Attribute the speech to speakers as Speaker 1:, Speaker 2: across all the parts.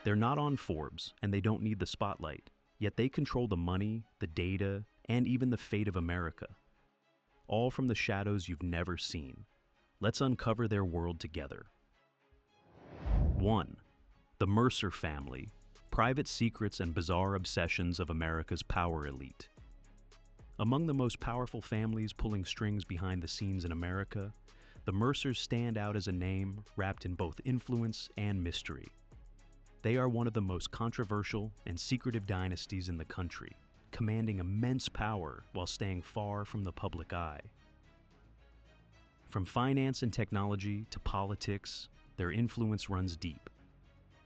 Speaker 1: They're not on Forbes, and they don't need the spotlight, yet they control the money, the data, and even the fate of America. All from the shadows you've never seen. Let's uncover their world together. 1. The Mercer family, private secrets and bizarre obsessions of America's power elite. Among the most powerful families pulling strings behind the scenes in America, the Mercers stand out as a name wrapped in both influence and mystery. They are one of the most controversial and secretive dynasties in the country, commanding immense power while staying far from the public eye. From finance and technology to politics, their influence runs deep.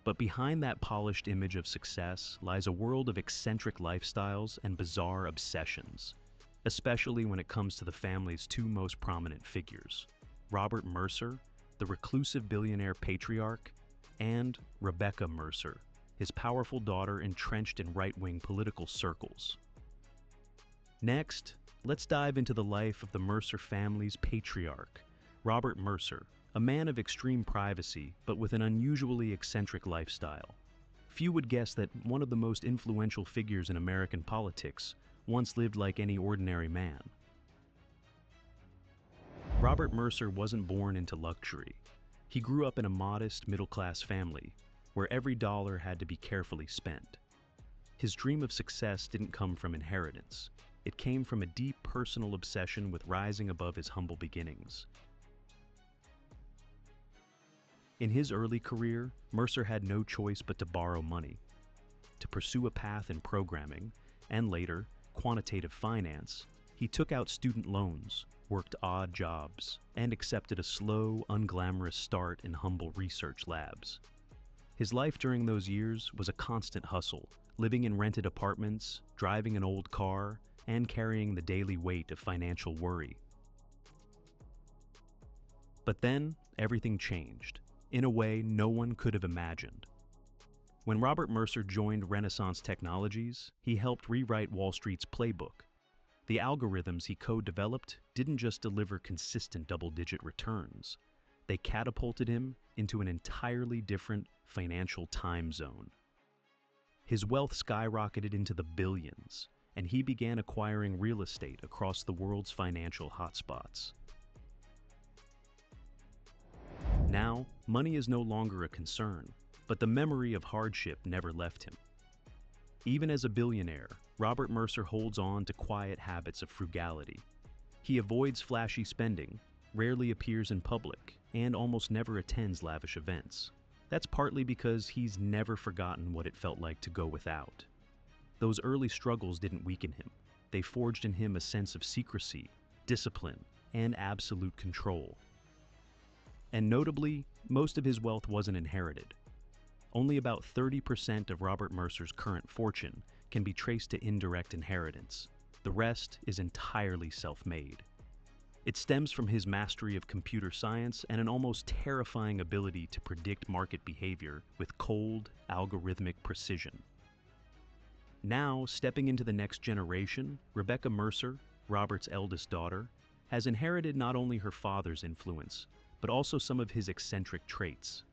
Speaker 1: But behind that polished image of success lies a world of eccentric lifestyles and bizarre obsessions, especially when it comes to the family's two most prominent figures, Robert Mercer, the reclusive billionaire patriarch, and Rebecca Mercer, his powerful daughter entrenched in right-wing political circles. Next, let's dive into the life of the Mercer family's patriarch, Robert Mercer, a man of extreme privacy but with an unusually eccentric lifestyle. Few would guess that one of the most influential figures in American politics once lived like any ordinary man. Robert Mercer wasn't born into luxury. He grew up in a modest, middle-class family, where every dollar had to be carefully spent. His dream of success didn't come from inheritance. It came from a deep personal obsession with rising above his humble beginnings. In his early career, Mercer had no choice but to borrow money. To pursue a path in programming, and later, quantitative finance, he took out student loans, worked odd jobs, and accepted a slow, unglamorous start in humble research labs. His life during those years was a constant hustle, living in rented apartments, driving an old car, and carrying the daily weight of financial worry. But then, everything changed, in a way no one could have imagined. When Robert Mercer joined Renaissance Technologies, he helped rewrite Wall Street's playbook. The algorithms he co-developed didn't just deliver consistent double-digit returns. They catapulted him into an entirely different financial time zone. His wealth skyrocketed into the billions, and he began acquiring real estate across the world's financial hotspots. Now, money is no longer a concern, but the memory of hardship never left him. Even as a billionaire, Robert Mercer holds on to quiet habits of frugality. He avoids flashy spending, rarely appears in public, and almost never attends lavish events. That's partly because he's never forgotten what it felt like to go without. Those early struggles didn't weaken him. They forged in him a sense of secrecy, discipline, and absolute control. And notably, most of his wealth wasn't inherited. Only about 30% of Robert Mercer's current fortune can be traced to indirect inheritance. The rest is entirely self-made. It stems from his mastery of computer science and an almost terrifying ability to predict market behavior with cold, algorithmic precision. Now, stepping into the next generation, Rebecca Mercer, Robert's eldest daughter, has inherited not only her father's influence, but also some of his eccentric traits.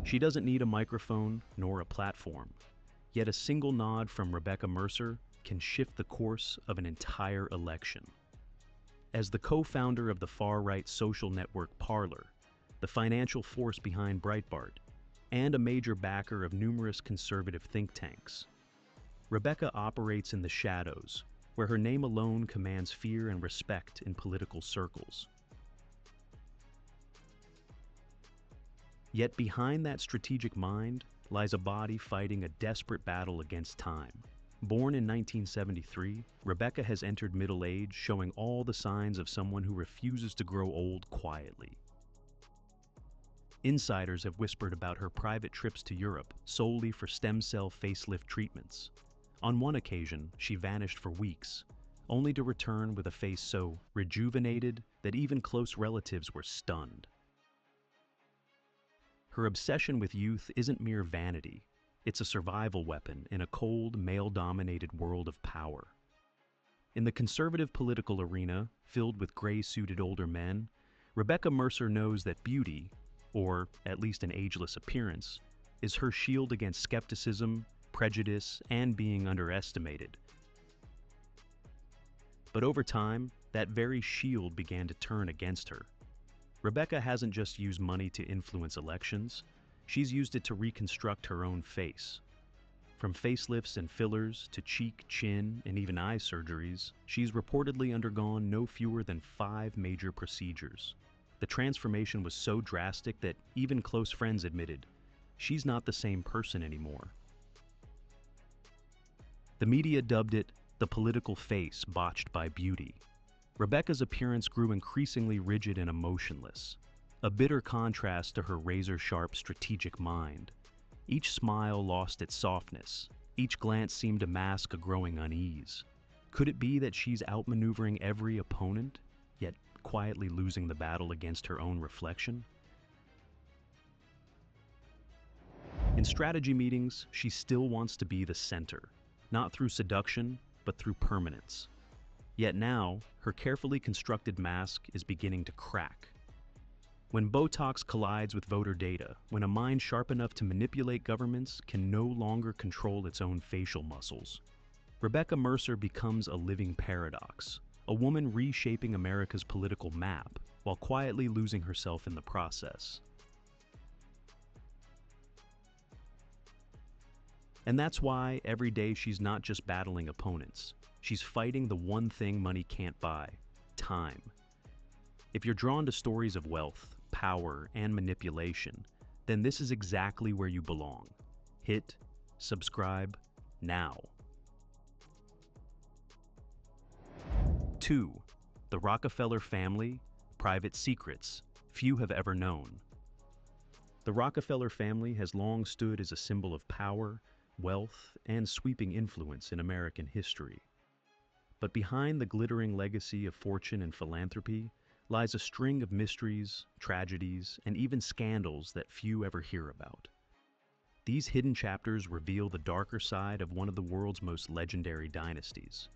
Speaker 1: She doesn't need a microphone nor a platform, yet a single nod from Rebecca Mercer can shift the course of an entire election. As the co-founder of the far-right social network Parler, the financial force behind Breitbart, and a major backer of numerous conservative think tanks, Rebecca operates in the shadows, where her name alone commands fear and respect in political circles. Yet behind that strategic mind lies a body fighting a desperate battle against time. Born in 1973, Rebecca has entered middle age, showing all the signs of someone who refuses to grow old quietly. Insiders have whispered about her private trips to Europe solely for stem cell facelift treatments. On one occasion, she vanished for weeks, only to return with a face so rejuvenated that even close relatives were stunned. Her obsession with youth isn't mere vanity. It's a survival weapon in a cold, male-dominated world of power. In the conservative political arena, filled with gray-suited older men, Rebecca Mercer knows that beauty, or at least an ageless appearance, is her shield against skepticism, prejudice, and being underestimated. But over time, that very shield began to turn against her. Rebecca hasn't just used money to influence elections, she's used it to reconstruct her own face. From facelifts and fillers to cheek, chin, and even eye surgeries, she's reportedly undergone no fewer than 5 major procedures. The transformation was so drastic that even close friends admitted, she's not the same person anymore. The media dubbed it the political face botched by beauty. Rebecca's appearance grew increasingly rigid and emotionless, a bitter contrast to her razor-sharp strategic mind. Each smile lost its softness. Each glance seemed to mask a growing unease. Could it be that she's outmaneuvering every opponent, yet quietly losing the battle against her own reflection? In strategy meetings, she still wants to be the center, not through seduction, but through permanence. Yet now, her carefully constructed mask is beginning to crack. When Botox collides with voter data, when a mind sharp enough to manipulate governments can no longer control its own facial muscles, Rebecca Mercer becomes a living paradox, a woman reshaping America's political map while quietly losing herself in the process. And that's why every day she's not just battling opponents, she's fighting the one thing money can't buy: time. If you're drawn to stories of wealth, power, and manipulation, then this is exactly where you belong. Hit subscribe now. 2. The Rockefeller family, private secrets few have ever known. The Rockefeller family has long stood as a symbol of power, wealth, and sweeping influence in American history. But behind the glittering legacy of fortune and philanthropy lies a string of mysteries, tragedies, and even scandals that few ever hear about. These hidden chapters reveal the darker side of one of the world's most legendary dynasties.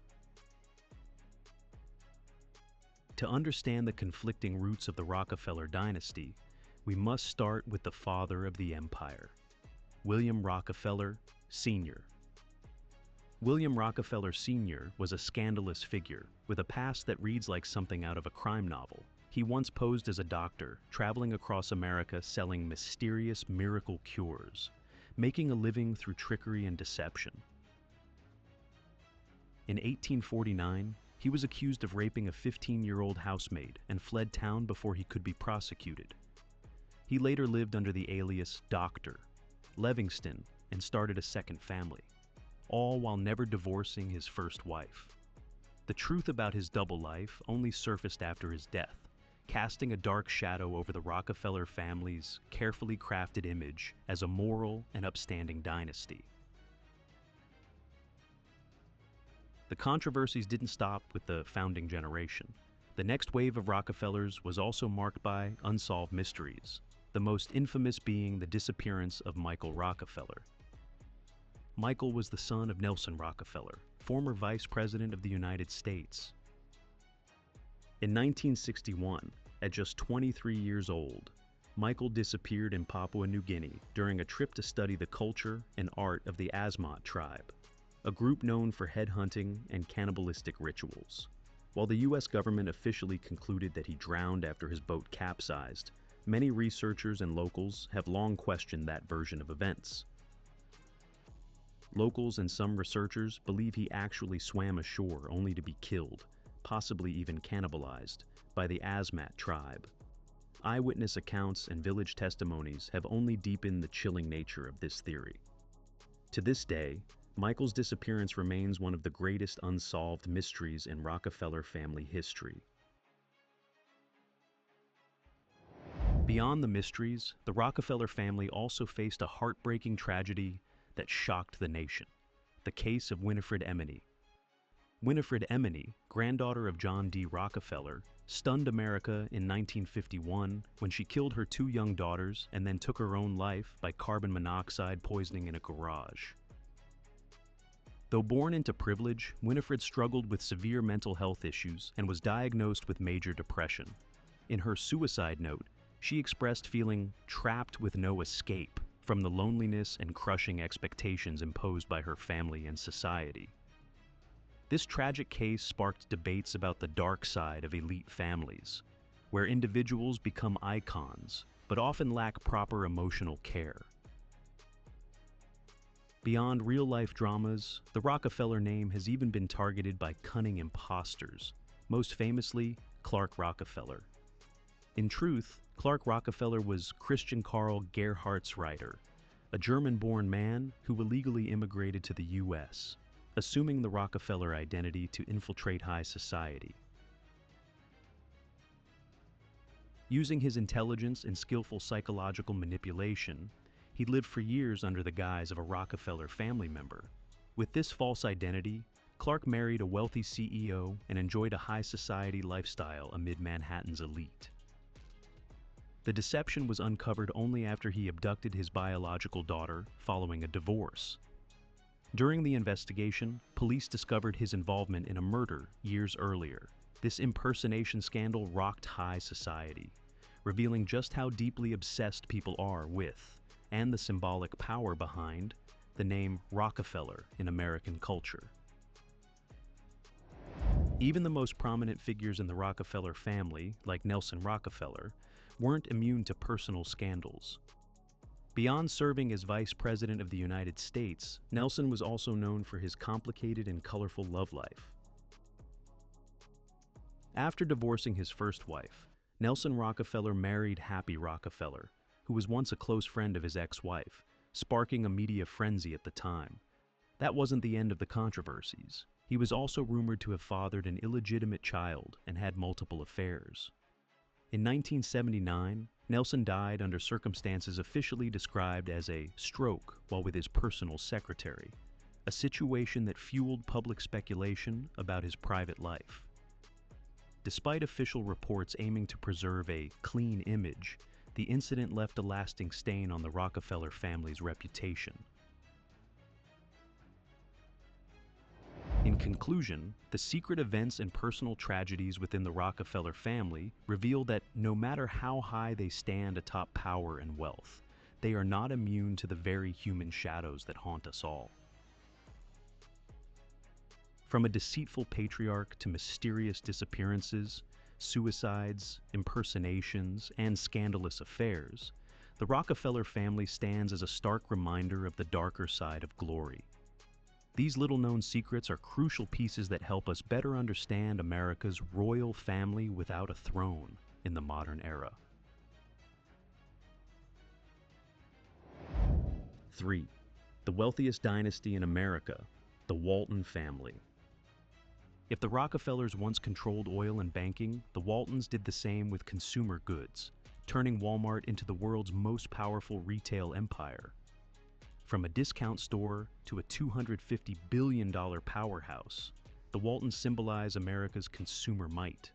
Speaker 1: To understand the conflicting roots of the Rockefeller dynasty, we must start with the father of the empire, William Rockefeller, Sr. William Rockefeller Sr. was a scandalous figure, with a past that reads like something out of a crime novel. He once posed as a doctor, traveling across America selling mysterious miracle cures, making a living through trickery and deception. In 1849, he was accused of raping a 15-year-old housemaid and fled town before he could be prosecuted. He later lived under the alias Dr. Livingston and started a second family, all while never divorcing his first wife. The truth about his double life only surfaced after his death, casting a dark shadow over the Rockefeller family's carefully crafted image as a moral and upstanding dynasty. The controversies didn't stop with the founding generation. The next wave of Rockefellers was also marked by unsolved mysteries, the most infamous being the disappearance of Michael Rockefeller. Michael was the son of Nelson Rockefeller, former Vice President of the United States. In 1961, at just 23 years old, Michael disappeared in Papua New Guinea during a trip to study the culture and art of the Asmat tribe, a group known for headhunting and cannibalistic rituals. While the U.S. government officially concluded that he drowned after his boat capsized, many researchers and locals have long questioned that version of events. Locals and some researchers believe he actually swam ashore only to be killed, possibly even cannibalized, by the Asmat tribe. Eyewitness accounts and village testimonies have only deepened the chilling nature of this theory. To this day, Michael's disappearance remains one of the greatest unsolved mysteries in Rockefeller family history. Beyond the mysteries, the Rockefeller family also faced a heartbreaking tragedy that shocked the nation: the case of Winifred Emeny. Winifred Emeny, granddaughter of John D. Rockefeller, stunned America in 1951 when she killed her 2 young daughters and then took her own life by carbon monoxide poisoning in a garage. Though born into privilege, Winifred struggled with severe mental health issues and was diagnosed with major depression. In her suicide note, she expressed feeling trapped with no escape, from the loneliness and crushing expectations imposed by her family and society. This tragic case sparked debates about the dark side of elite families, where individuals become icons, but often lack proper emotional care. Beyond real-life dramas, the Rockefeller name has even been targeted by cunning imposters, most famously, Clark Rockefeller. In truth, Clark Rockefeller was Christian Karl Gerhardsreiter, a German-born man who illegally immigrated to the U.S., assuming the Rockefeller identity to infiltrate high society. Using his intelligence and skillful psychological manipulation, he lived for years under the guise of a Rockefeller family member. With this false identity, Clark married a wealthy CEO and enjoyed a high society lifestyle amid Manhattan's elite. The deception was uncovered only after he abducted his biological daughter following a divorce. During the investigation, police discovered his involvement in a murder years earlier. This impersonation scandal rocked high society, revealing just how deeply obsessed people are with, and the symbolic power behind, the name Rockefeller in American culture. Even the most prominent figures in the Rockefeller family, like Nelson Rockefeller, weren't immune to personal scandals. Beyond serving as Vice President of the United States, Nelson was also known for his complicated and colorful love life. After divorcing his first wife, Nelson Rockefeller married Happy Rockefeller, who was once a close friend of his ex-wife, sparking a media frenzy at the time. That wasn't the end of the controversies. He was also rumored to have fathered an illegitimate child and had multiple affairs. In 1979, Nelson died under circumstances officially described as a stroke while with his personal secretary, a situation that fueled public speculation about his private life. Despite official reports aiming to preserve a clean image, the incident left a lasting stain on the Rockefeller family's reputation. In conclusion, the secret events and personal tragedies within the Rockefeller family reveal that no matter how high they stand atop power and wealth, they are not immune to the very human shadows that haunt us all. From a deceitful patriarch to mysterious disappearances, suicides, impersonations, and scandalous affairs, the Rockefeller family stands as a stark reminder of the darker side of glory. These little-known secrets are crucial pieces that help us better understand America's royal family without a throne in the modern era. 3. The wealthiest dynasty in America, the Walton family. If the Rockefellers once controlled oil and banking, the Waltons did the same with consumer goods, turning Walmart into the world's most powerful retail empire. From a discount store to a $250 billion powerhouse, the Waltons symbolize America's consumer might.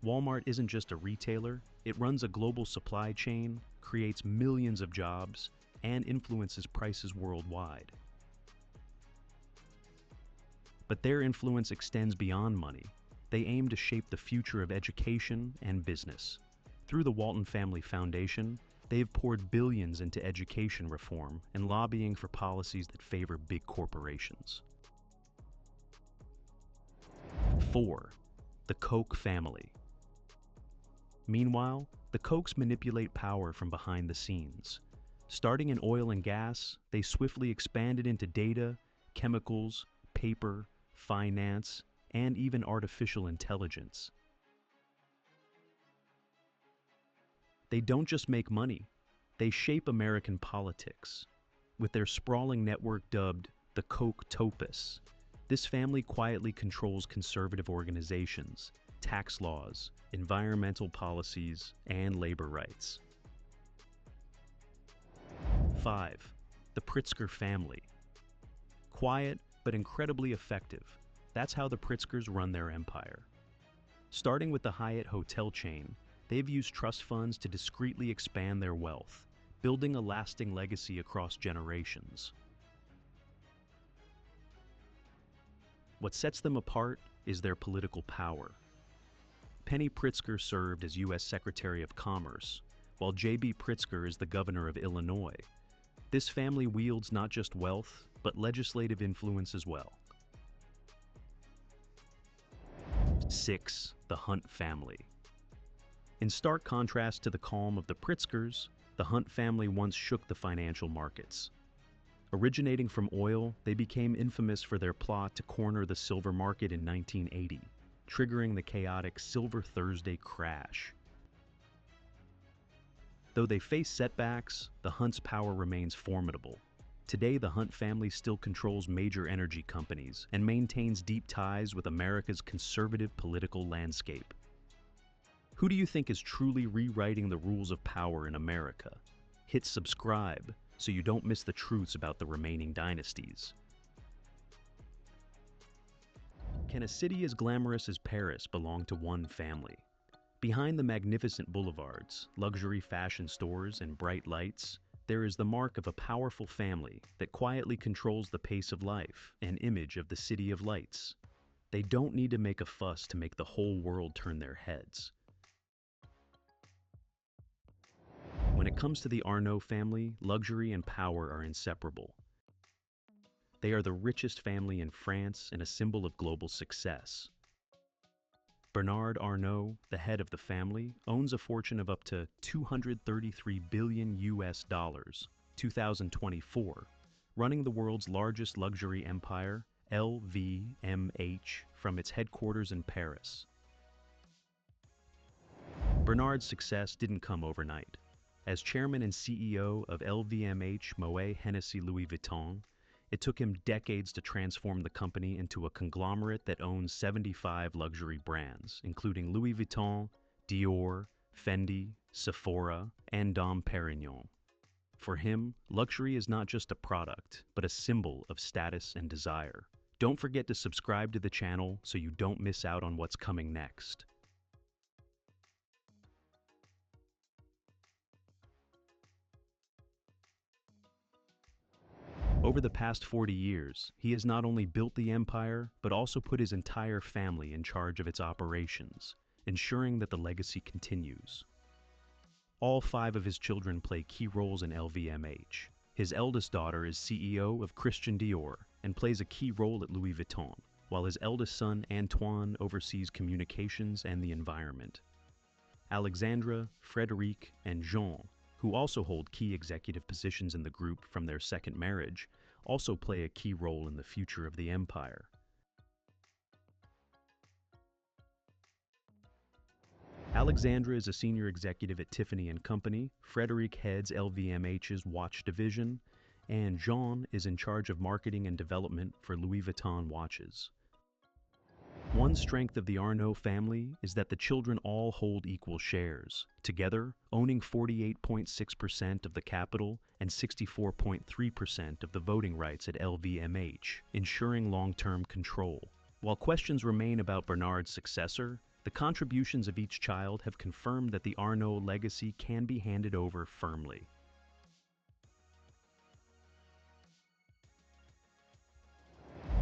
Speaker 1: Walmart isn't just a retailer, it runs a global supply chain, creates millions of jobs, and influences prices worldwide. But their influence extends beyond money. They aim to shape the future of education and business. Through the Walton Family Foundation, they have poured billions into education reform and lobbying for policies that favor big corporations. 4. The Koch family. Meanwhile, the Kochs manipulate power from behind the scenes. Starting in oil and gas, they swiftly expanded into data, chemicals, paper, finance, and even artificial intelligence. They don't just make money, they shape American politics. With their sprawling network dubbed the Kochtopus, this family quietly controls conservative organizations, tax laws, environmental policies, and labor rights. 5. The Pritzker family. Quiet, but incredibly effective. That's how the Pritzkers run their empire. Starting with the Hyatt hotel chain, they've used trust funds to discreetly expand their wealth, building a lasting legacy across generations. What sets them apart is their political power. Penny Pritzker served as U.S. Secretary of Commerce, while J.B. Pritzker is the governor of Illinois, This family wields not just wealth, but legislative influence as well. 6. The Hunt family. In stark contrast to the calm of the Pritzkers, the Hunt family once shook the financial markets. Originating from oil, they became infamous for their plot to corner the silver market in 1980, triggering the chaotic Silver Thursday crash. Though they face setbacks, the Hunt's power remains formidable. Today, the Hunt family still controls major energy companies and maintains deep ties with America's conservative political landscape. Who do you think is truly rewriting the rules of power in America? Hit subscribe so you don't miss the truths about the remaining dynasties. Can a city as glamorous as Paris belong to one family? Behind the magnificent boulevards, luxury fashion stores, and bright lights, there is the mark of a powerful family that quietly controls the pace of life and image of the City of Lights. They don't need to make a fuss to make the whole world turn their heads. When it comes to the Arnault family, luxury and power are inseparable. They are the richest family in France and a symbol of global success. Bernard Arnault, the head of the family, owns a fortune of up to $233 billion 2024, running the world's largest luxury empire, LVMH, from its headquarters in Paris. Bernard's success didn't come overnight. As chairman and CEO of LVMH Moet Hennessy Louis Vuitton, it took him decades to transform the company into a conglomerate that owns 75 luxury brands, including Louis Vuitton, Dior, Fendi, Sephora, and Dom Perignon. For him, luxury is not just a product, but a symbol of status and desire. Don't forget to subscribe to the channel so you don't miss out on what's coming next. Over the past 40 years, he has not only built the empire, but also put his entire family in charge of its operations, ensuring that the legacy continues. All 5 of his children play key roles in LVMH. His eldest daughter is CEO of Christian Dior and plays a key role at Louis Vuitton, while his eldest son Antoine oversees communications and the environment. Alexandra, Frédéric, and Jean, who also hold key executive positions in the group from their second marriage, also play a key role in the future of the empire. Alexandra is a senior executive at Tiffany & Company, Frédéric heads LVMH's watch division, and Jean is in charge of marketing and development for Louis Vuitton watches. One strength of the Arnault family is that the children all hold equal shares, together owning 48.6% of the capital and 64.3% of the voting rights at LVMH, ensuring long-term control. While questions remain about Bernard's successor, the contributions of each child have confirmed that the Arnault legacy can be handed over firmly.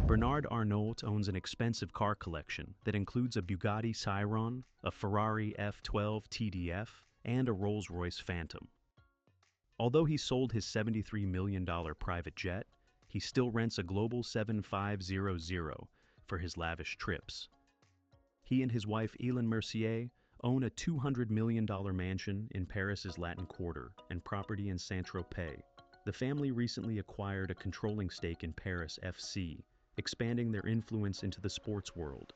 Speaker 1: Bernard Arnault owns an expensive car collection that includes a Bugatti Chiron, a Ferrari F12 TDF, and a Rolls-Royce Phantom. Although he sold his $73 million private jet, he still rents a Global 7500 for his lavish trips. He and his wife Hélène Mercier own a $200 million mansion in Paris's Latin Quarter and property in Saint-Tropez. The family recently acquired a controlling stake in Paris FC, expanding their influence into the sports world.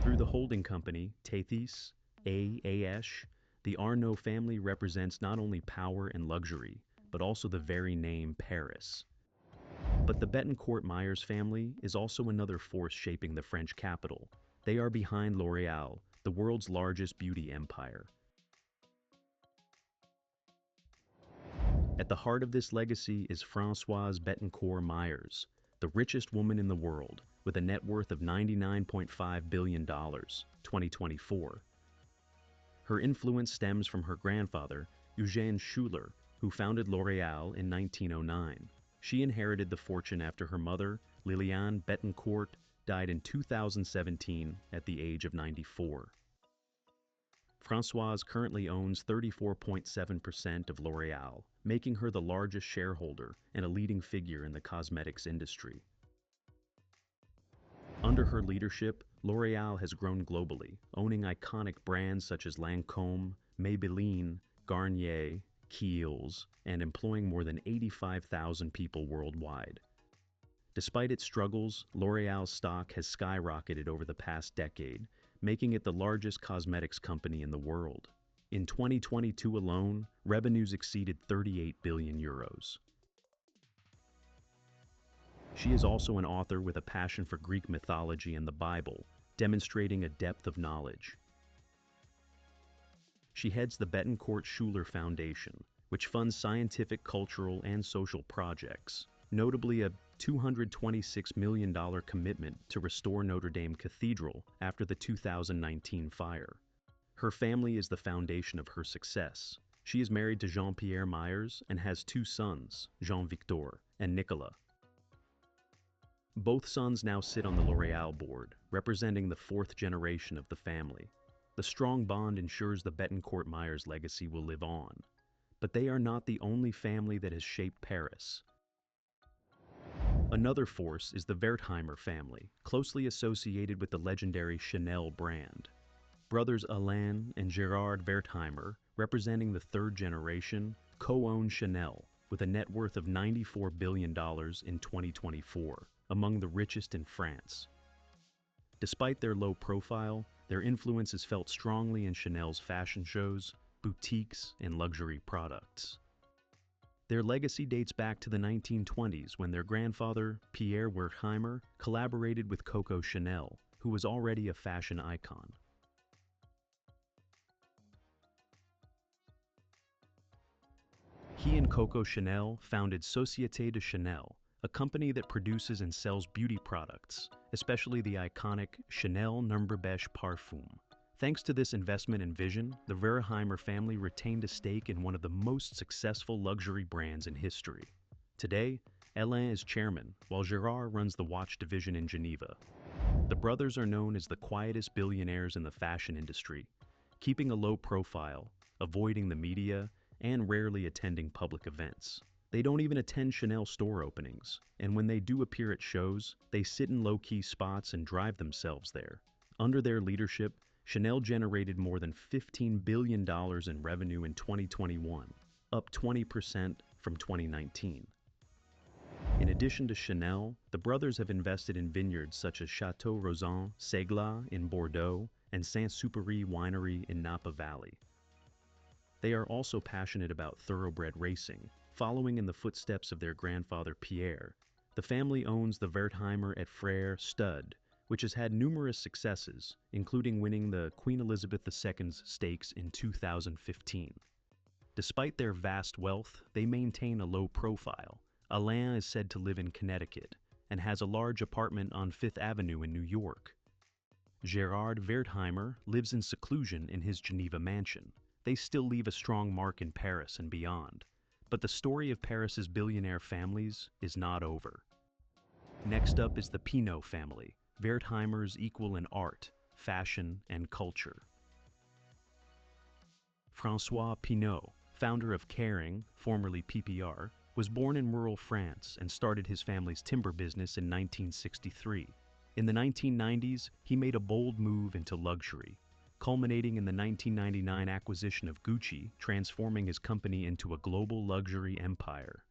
Speaker 1: Through the holding company, Tethys, AAH, the Arnault family represents not only power and luxury, but also the very name Paris. But the Bettencourt-Meyers family is also another force shaping the French capital. They are behind L'Oréal, the world's largest beauty empire. At the heart of this legacy is Françoise Bettencourt-Meyers, the richest woman in the world, with a net worth of $99.5 billion, 2024. Her influence stems from her grandfather, Eugène Schuller, who founded L'Oréal in 1909. She inherited the fortune after her mother, Liliane Bettencourt, died in 2017 at the age of 94. Françoise currently owns 34.7% of L'Oréal, making her the largest shareholder and a leading figure in the cosmetics industry. Under her leadership, L'Oréal has grown globally, owning iconic brands such as Lancôme, Maybelline, Garnier, Kiehl's, and employing more than 85,000 people worldwide. Despite its struggles, L'Oréal's stock has skyrocketed over the past decade, making it the largest cosmetics company in the world. In 2022 alone, revenues exceeded 38 billion euros. She is also an author with a passion for Greek mythology and the Bible, demonstrating a depth of knowledge. She heads the Betancourt Schuler Foundation, which funds scientific, cultural, and social projects, notably a $226 million commitment to restore Notre Dame Cathedral after the 2019 fire. Her family is the foundation of her success. She is married to Jean-Pierre Myers and has two sons, Jean-Victor and Nicolas. Both sons now sit on the L'Oréal board, representing the fourth generation of the family. The strong bond ensures the Betancourt Myers legacy will live on. But they are not the only family that has shaped Paris. Another force is the Wertheimer family, closely associated with the legendary Chanel brand. Brothers Alain and Gerard Wertheimer, representing the third generation, co-own Chanel, with a net worth of $94 billion in 2024, among the richest in France. Despite their low profile, their influence is felt strongly in Chanel's fashion shows, boutiques, and luxury products. Their legacy dates back to the 1920s when their grandfather, Pierre Wertheimer, collaborated with Coco Chanel, who was already a fashion icon. He and Coco Chanel founded Société de Chanel, a company that produces and sells beauty products, especially the iconic Chanel Number Beige parfum. Thanks to this investment and vision, the Wertheimer family retained a stake in one of the most successful luxury brands in history. Today, Alain is chairman, while Gerard runs the watch division in Geneva. The brothers are known as the quietest billionaires in the fashion industry, keeping a low profile, avoiding the media, and rarely attending public events. They don't even attend Chanel store openings, and when they do appear at shows, they sit in low-key spots and drive themselves there. Under their leadership, Chanel generated more than $15 billion in revenue in 2021, up 20% from 2019. In addition to Chanel, the brothers have invested in vineyards such as Chateau Rosan Segla in Bordeaux and Saint-Supéry Winery in Napa Valley. They are also passionate about thoroughbred racing, following in the footsteps of their grandfather Pierre. The family owns the Wertheimer et Frères stud, which has had numerous successes, including winning the Queen Elizabeth II's stakes in 2015. Despite their vast wealth, they maintain a low profile. Alain is said to live in Connecticut and has a large apartment on Fifth Avenue in New York. Gerard Wertheimer lives in seclusion in his Geneva mansion. They still leave a strong mark in Paris and beyond. But the story of Paris's billionaire families is not over. Next up is the Pinault family, Wertheimer's equal in art, fashion, and culture. François Pinault, founder of Kering, formerly PPR, was born in rural France and started his family's timber business in 1963. In the 1990s, he made a bold move into luxury, culminating in the 1999 acquisition of Gucci, transforming his company into a global luxury empire.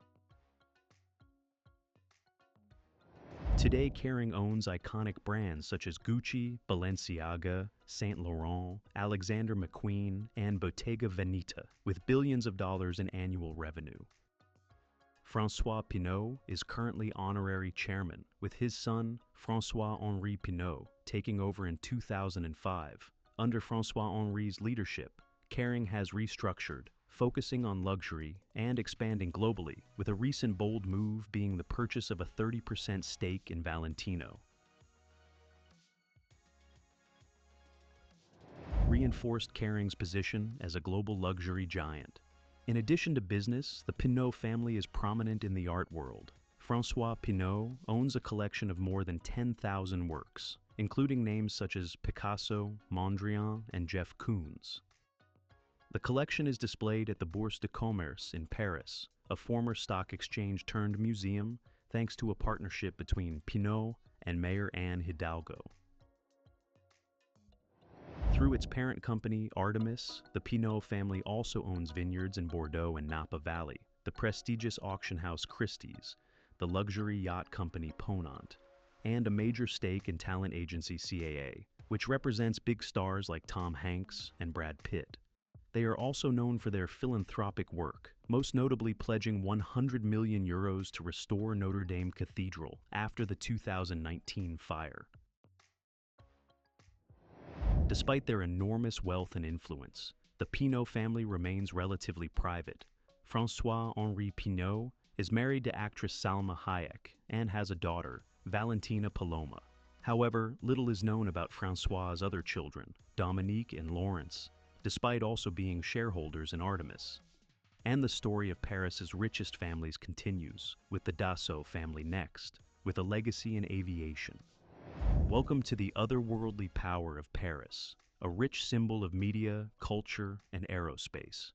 Speaker 1: Today, Kering owns iconic brands such as Gucci, Balenciaga, Saint Laurent, Alexander McQueen, and Bottega Veneta, with billions of dollars in annual revenue. François Pinault is currently honorary chairman, with his son, François-Henri Pinault, taking over in 2005. Under François-Henri's leadership, Kering has restructured, focusing on luxury and expanding globally, with a recent bold move being the purchase of a 30% stake in Valentino. Reinforced Kering's position as a global luxury giant. In addition to business, the Pinault family is prominent in the art world. François Pinault owns a collection of more than 10,000 works, including names such as Picasso, Mondrian, and Jeff Koons. The collection is displayed at the Bourse de Commerce in Paris, a former stock exchange turned museum, thanks to a partnership between Pinault and Mayor Anne Hidalgo. Through its parent company, Artemis, the Pinault family also owns vineyards in Bordeaux and Napa Valley, the prestigious auction house Christie's, the luxury yacht company Ponant, and a major stake in talent agency CAA, which represents big stars like Tom Hanks and Brad Pitt. They are also known for their philanthropic work, most notably pledging €100 million to restore Notre Dame Cathedral after the 2019 fire. Despite their enormous wealth and influence, the Pinault family remains relatively private. François-Henri Pinault is married to actress Salma Hayek and has a daughter, Valentina Paloma. However, little is known about François' other children, Dominique and Lawrence, despite also being shareholders in Artemis. And the story of Paris's richest families continues, with the Dassault family next, with a legacy in aviation. Welcome to the otherworldly power of Paris, a rich symbol of media, culture, and aerospace.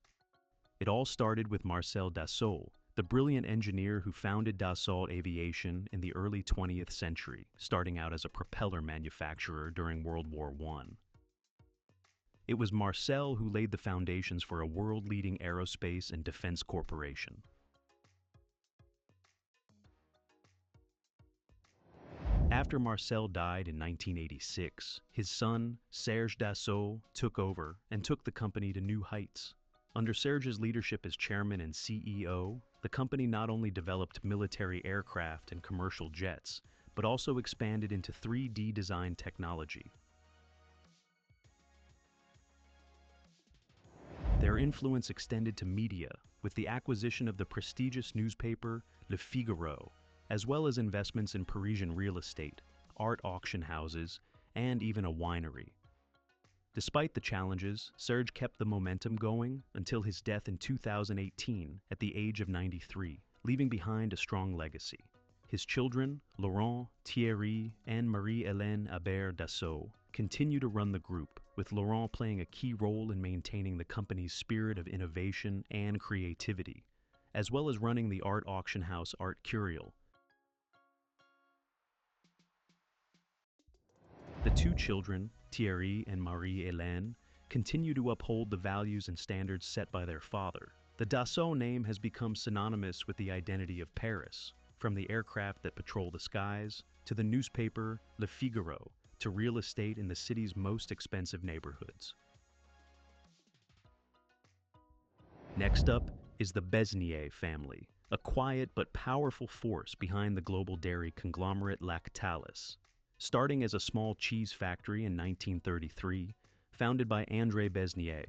Speaker 1: It all started with Marcel Dassault, the brilliant engineer who founded Dassault Aviation in the early 20th century, starting out as a propeller manufacturer during World War I. It was Marcel who laid the foundations for a world-leading aerospace and defense corporation. After Marcel died in 1986, his son, Serge Dassault, took over and took the company to new heights. Under Serge's leadership as chairman and CEO, the company not only developed military aircraft and commercial jets, but also expanded into 3D design technology. Their influence extended to media, with the acquisition of the prestigious newspaper Le Figaro, as well as investments in Parisian real estate, art auction houses, and even a winery. Despite the challenges, Serge kept the momentum going until his death in 2018 at the age of 93, leaving behind a strong legacy. His children, Laurent, Thierry, and Marie-Hélène Habert Dassault, continue to run the group, with Laurent playing a key role in maintaining the company's spirit of innovation and creativity, as well as running the art auction house Art Curial. The two children, Thierry and Marie-Hélène, continue to uphold the values and standards set by their father. The Dassault name has become synonymous with the identity of Paris, from the aircraft that patrol the skies, to the newspaper Le Figaro, to real estate in the city's most expensive neighborhoods. Next up is the Besnier family, a quiet but powerful force behind the global dairy conglomerate Lactalis. Starting as a small cheese factory in 1933, founded by André Besnier,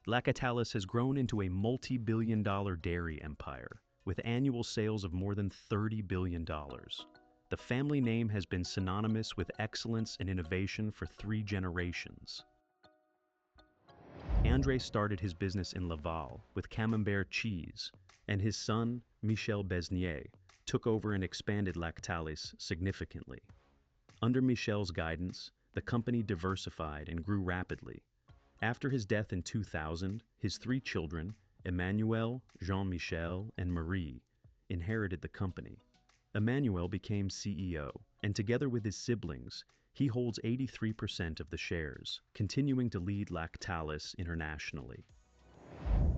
Speaker 1: Lactalis has grown into a multi-billion-dollar dairy empire, with annual sales of more than $30 billion. The family name has been synonymous with excellence and innovation for 3 generations. André started his business in Laval with Camembert cheese, and his son, Michel Besnier, took over and expanded Lactalis significantly. Under Michel's guidance, the company diversified and grew rapidly. After his death in 2000, his 3 children, Emmanuel, Jean-Michel, and Marie, inherited the company. Emmanuel became CEO, and together with his siblings, he holds 83% of the shares, continuing to lead Lactalis internationally.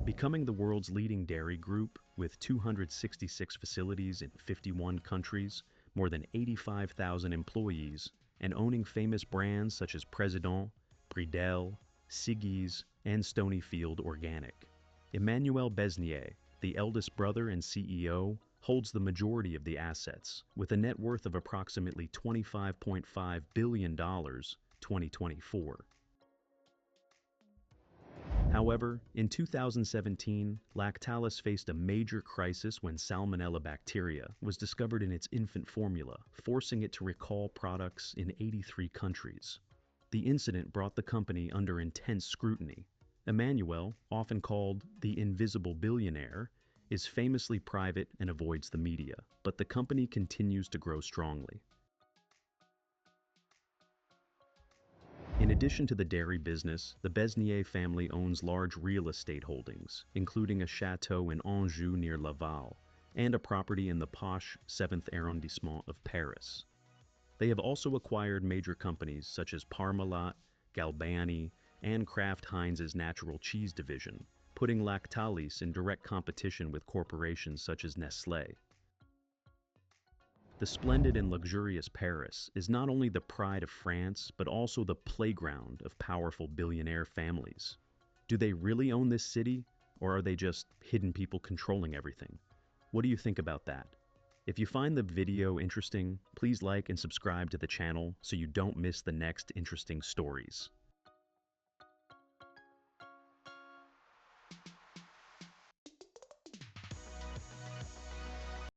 Speaker 1: Becoming the world's leading dairy group, with 266 facilities in 51 countries, more than 85,000 employees, and owning famous brands such as President, Bridel, Siggy's, and Stonyfield Organic. Emmanuel Besnier, the eldest brother and CEO, holds the majority of the assets, with a net worth of approximately $25.5 billion 2024. However, in 2017, Lactalis faced a major crisis when Salmonella bacteria was discovered in its infant formula, forcing it to recall products in 83 countries. The incident brought the company under intense scrutiny. Emmanuel, often called the invisible billionaire, is famously private and avoids the media, but the company continues to grow strongly. In In addition to the dairy business, the Besnier family owns large real estate holdings, including a chateau in Anjou near Laval, and a property in the posh 7th arrondissement of Paris. They have also acquired major companies such as Parmalat, Galbani, and Kraft Heinz's natural cheese division, putting Lactalis in direct competition with corporations such as Nestlé. The splendid and luxurious Paris is not only the pride of France, but also the playground of powerful billionaire families. Do they really own this city, or are they just hidden people controlling everything? What do you think about that? If you find the video interesting, please like and subscribe to the channel so you don't miss the next interesting stories.